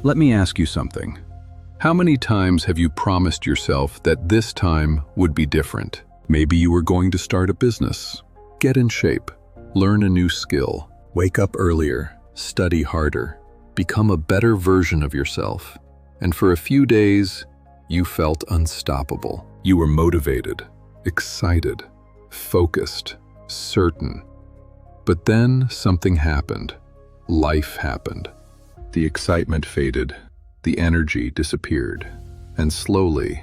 Let me ask you something. How many times have you promised yourself that this time would be different? Maybe you were going to start a business, get in shape, learn a new skill, wake up earlier, study harder, become a better version of yourself. And for a few days, you felt unstoppable. You were motivated, excited, focused, certain. But then something happened. Life happened. The excitement faded, the energy disappeared, and slowly,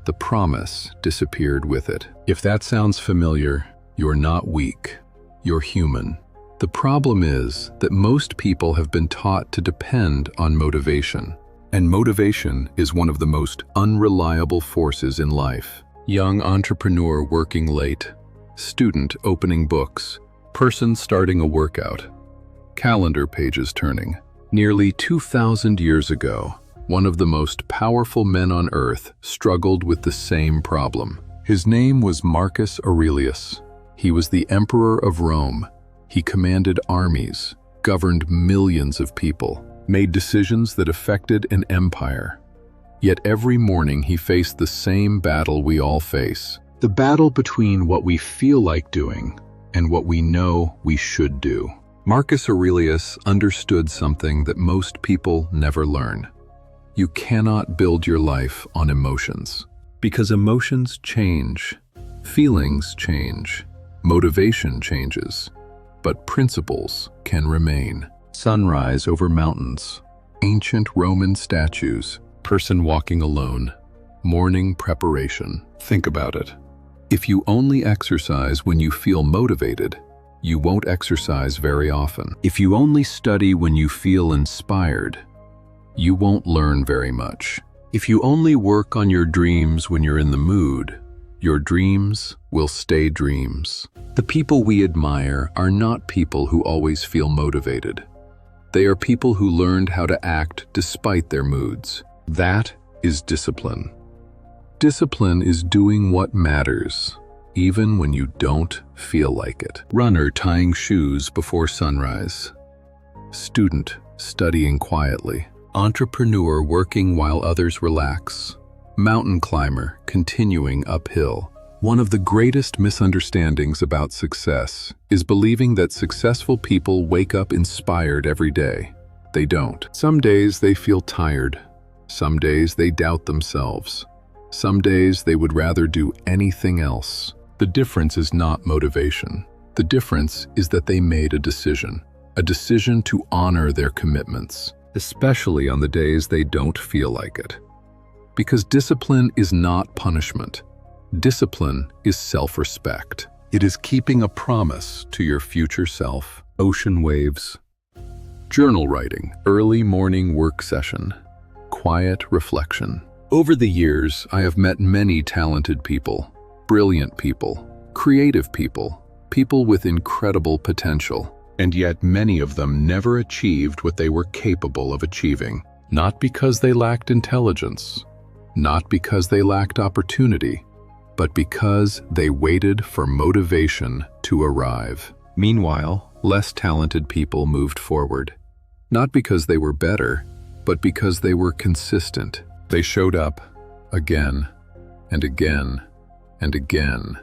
the promise disappeared with it. If that sounds familiar, you're not weak, you're human. The problem is that most people have been taught to depend on motivation. And motivation is one of the most unreliable forces in life. Young entrepreneur working late, student opening books, person starting a workout, calendar pages turning. Nearly 2,000 years ago, one of the most powerful men on earth struggled with the same problem. His name was Marcus Aurelius. He was the emperor of Rome. He commanded armies, governed millions of people, made decisions that affected an empire. Yet every morning he faced the same battle we all face. The battle between what we feel like doing and what we know we should do. Marcus Aurelius understood something that most people never learn. You cannot build your life on emotions. Because emotions change, feelings change, motivation changes, but principles can remain. Sunrise over mountains, ancient Roman statues, person walking alone, morning preparation. Think about it. If you only exercise when you feel motivated, you won't exercise very often. If you only study when you feel inspired, you won't learn very much. If you only work on your dreams when you're in the mood, your dreams will stay dreams. The people we admire are not people who always feel motivated. They are people who learned how to act despite their moods. That is discipline. Discipline is doing what matters, even when you don't feel like it. Runner tying shoes before sunrise. Student studying quietly. Entrepreneur working while others relax. Mountain climber continuing uphill. One of the greatest misunderstandings about success is believing that successful people wake up inspired every day. They don't. Some days they feel tired. Some days they doubt themselves. Some days they would rather do anything else. The difference is not motivation. The difference is that they made a decision to honor their commitments, especially on the days they don't feel like it. Because discipline is not punishment. Discipline is self-respect. It is keeping a promise to your future self. Ocean waves. Journal writing. Early morning work session. Quiet reflection. Over the years, I have met many talented people, brilliant people, creative people, people with incredible potential, and yet many of them never achieved what they were capable of achieving. Not because they lacked intelligence, not because they lacked opportunity, but because they waited for motivation to arrive. Meanwhile, less talented people moved forward, not because they were better, but because they were consistent. They showed up again and again and again,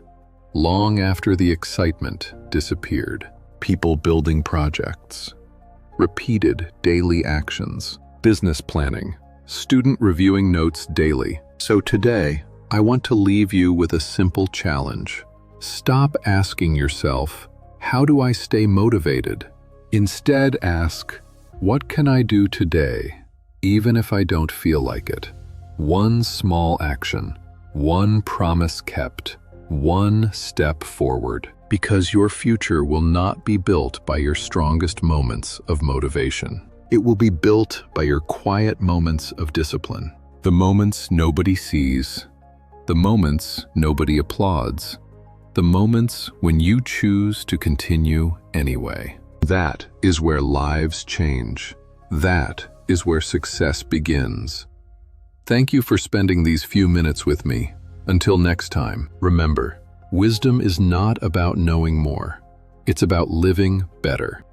long after the excitement disappeared. People building projects, repeated daily actions, business planning, student reviewing notes daily. So today, I want to leave you with a simple challenge. Stop asking yourself, how do I stay motivated? Instead, ask, what can I do today, even if I don't feel like it? One small action, one promise kept, one step forward. Because your future will not be built by your strongest moments of motivation. It will be built by your quiet moments of discipline. The moments nobody sees, the moments nobody applauds, the moments when you choose to continue anyway. That is where lives change. That is where success begins. Thank you for spending these few minutes with me. Until next time, remember, wisdom is not about knowing more. It's about living better.